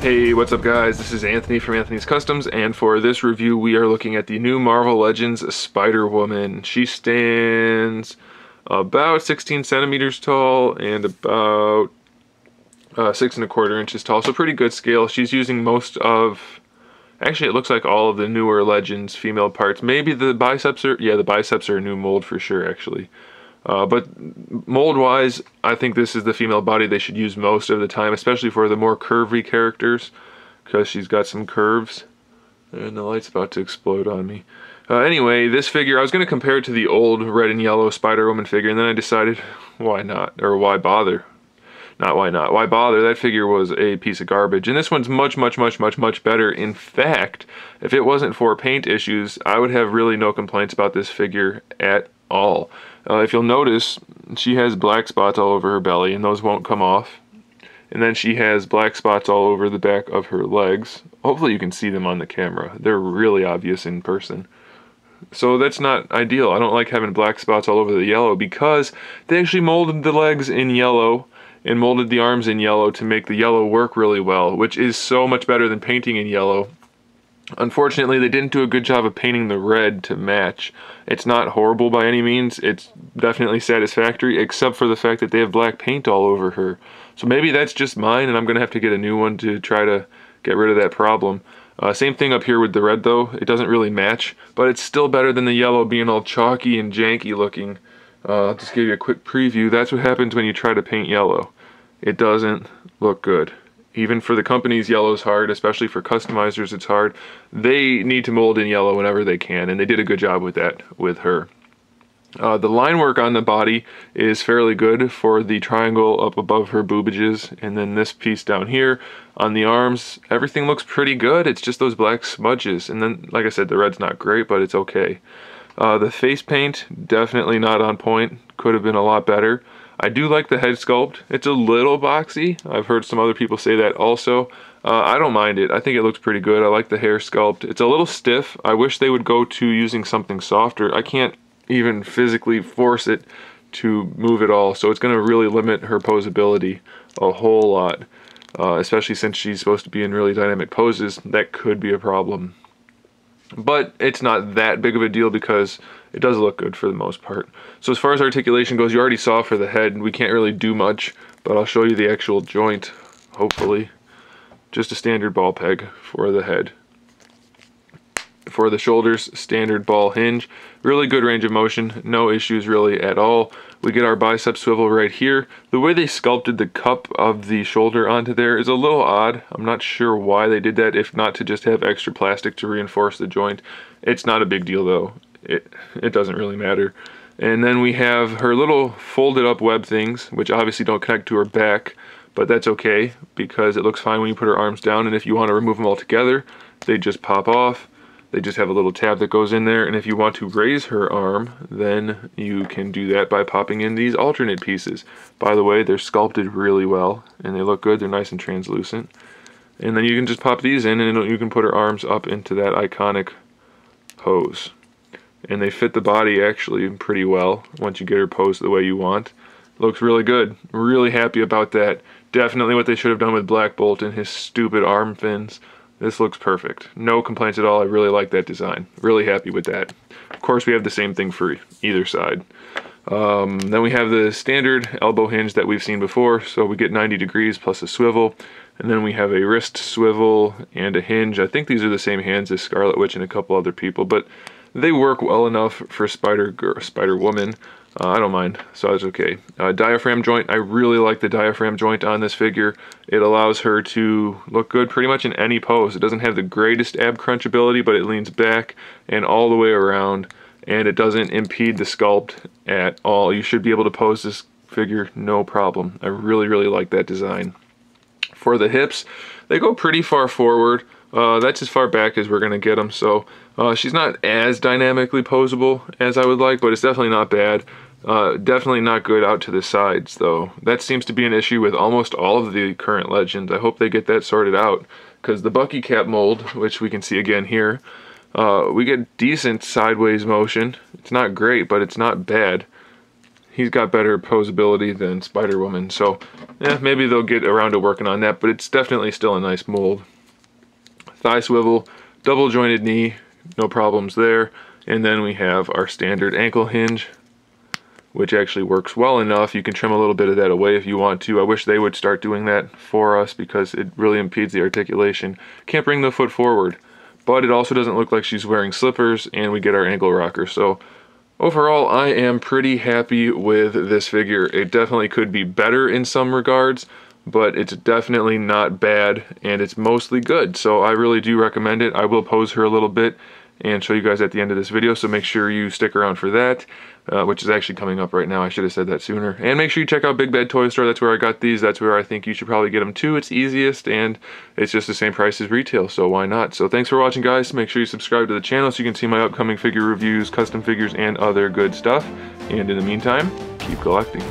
Hey, what's up guys? This is Anthony from Anthony's Customs, and for this review we are looking at the new Marvel Legends Spider-Woman. She stands about 16 centimeters tall and about 6¼ inches tall, so pretty good scale. She's using most of, actually it looks like all of the newer Legends female parts. Maybe the biceps are, yeah, the biceps are a new mold for sure actually. But mold-wise, I think this is the female body they should use most of the time, especially for the more curvy characters, because she's got some curves. And the light's about to explode on me. Anyway, this figure, I was going to compare it to the old red and yellow Spider-Woman figure, and then I decided, why not? Or why bother? Not why not. Why bother? That figure was a piece of garbage. And this one's much better. In fact, if it wasn't for paint issues, I would have really no complaints about this figure at all. If you'll notice, she has black spots all over her belly, and those won't come off. And then she has black spots all over the back of her legs. Hopefully you can see them on the camera. They're really obvious in person. So that's not ideal. I don't like having black spots all over the yellow, because they actually molded the legs in yellow and molded the arms in yellow to make the yellow work really well, which is so much better than painting in yellow. Unfortunately, they didn't do a good job of painting the red to match. It's not horrible by any means. It's definitely satisfactory, except for the fact that they have black paint all over her. So maybe that's just mine, and I'm going to have to get a new one to try to get rid of that problem. Same thing up here with the red, though. It doesn't really match, but it's still better than the yellow being all chalky and janky looking. I'll just give you a quick preview. That's what happens when you try to paint yellow. It doesn't look good. Even for the companies, yellow's hard, especially for customizers, it's hard. They need to mold in yellow whenever they can, and they did a good job with that with her. The line work on the body is fairly good for the triangle up above her boobages, and then this piece down here on the arms, everything looks pretty good. It's just those black smudges, and then, like I said, the red's not great, but it's okay. The face paint, definitely not on point. Could have been a lot better. I do like the head sculpt. It's a little boxy. I've heard some other people say that also. I don't mind it. I think it looks pretty good. I like the hair sculpt. It's a little stiff. I wish they would go to using something softer. I can't even physically force it to move at all, so it's going to really limit her posability a whole lot. Especially since she's supposed to be in really dynamic poses. That could be a problem. But it's not that big of a deal because it does look good for the most part. So as far as articulation goes, you already saw for the head, we can't really do much, but I'll show you the actual joint, hopefully. Just a standard ball peg for the head. For the shoulders, standard ball hinge. Really good range of motion, no issues really at all. We get our bicep swivel right here. The way they sculpted the cup of the shoulder onto there is a little odd. I'm not sure why they did that, if not to just have extra plastic to reinforce the joint. It's not a big deal though. It doesn't really matter. And then we have her little folded up web things, which obviously don't connect to her back, but that's okay because it looks fine when you put her arms down, and if you want to remove them all together, they just pop off. They just have a little tab that goes in there, and if you want to raise her arm, then you can do that by popping in these alternate pieces. By the way, they're sculpted really well, and they look good. They're nice and translucent. And then you can just pop these in, and you can put her arms up into that iconic pose. And they fit the body actually pretty well once you get her posed the way you want. Looks really good. Really happy about that. Definitely what they should have done with Black Bolt and his stupid arm fins. This looks perfect. No complaints at all. I really like that design. Really happy with that. Of course, we have the same thing for either side. Then we have the standard elbow hinge that we've seen before. So we get 90 degrees plus a swivel. And then we have a wrist swivel and a hinge. I think these are the same hands as Scarlet Witch and a couple other people, but they work well enough for Spider-Woman. I don't mind, so it's okay. Diaphragm joint, I really like the diaphragm joint on this figure. It allows her to look good pretty much in any pose. It doesn't have the greatest ab crunch ability, but it leans back and all the way around, and it doesn't impede the sculpt at all. You should be able to pose this figure no problem. I really like that design. For the hips, they go pretty far forward. That's as far back as we're going to get them, so she's not as dynamically posable as I would like, but it's definitely not bad. Definitely not good out to the sides, though. That seems to be an issue with almost all of the current Legends. I hope they get that sorted out, because the Bucky Cap mold, which we can see again here, we get decent sideways motion. It's not great, but it's not bad. he's got better posability than Spider-Woman. So yeah, maybe they'll get around to working on that, but it's definitely still a nice mold. Thigh swivel, double jointed knee, no problems there. And then we have our standard ankle hinge, which actually works well enough. You can trim a little bit of that away if you want to. I wish they would start doing that for us because it really impedes the articulation. Can't bring the foot forward, but it also doesn't look like she's wearing slippers, and we get our ankle rocker. So overall, I am pretty happy with this figure. It definitely could be better in some regards, but it's definitely not bad, and it's mostly good. So I really do recommend it. I will pose her a little bit and show you guys at the end of this video, so make sure you stick around for that, which is actually coming up right now. I should have said that sooner. And make sure you check out Big Bad Toy Store. That's where I got these. That's where I think you should probably get them too. It's easiest, and it's just the same price as retail, so why not? So thanks for watching, guys. Make sure you subscribe to the channel so you can see my upcoming figure reviews, custom figures, and other good stuff. And in the meantime, keep collecting.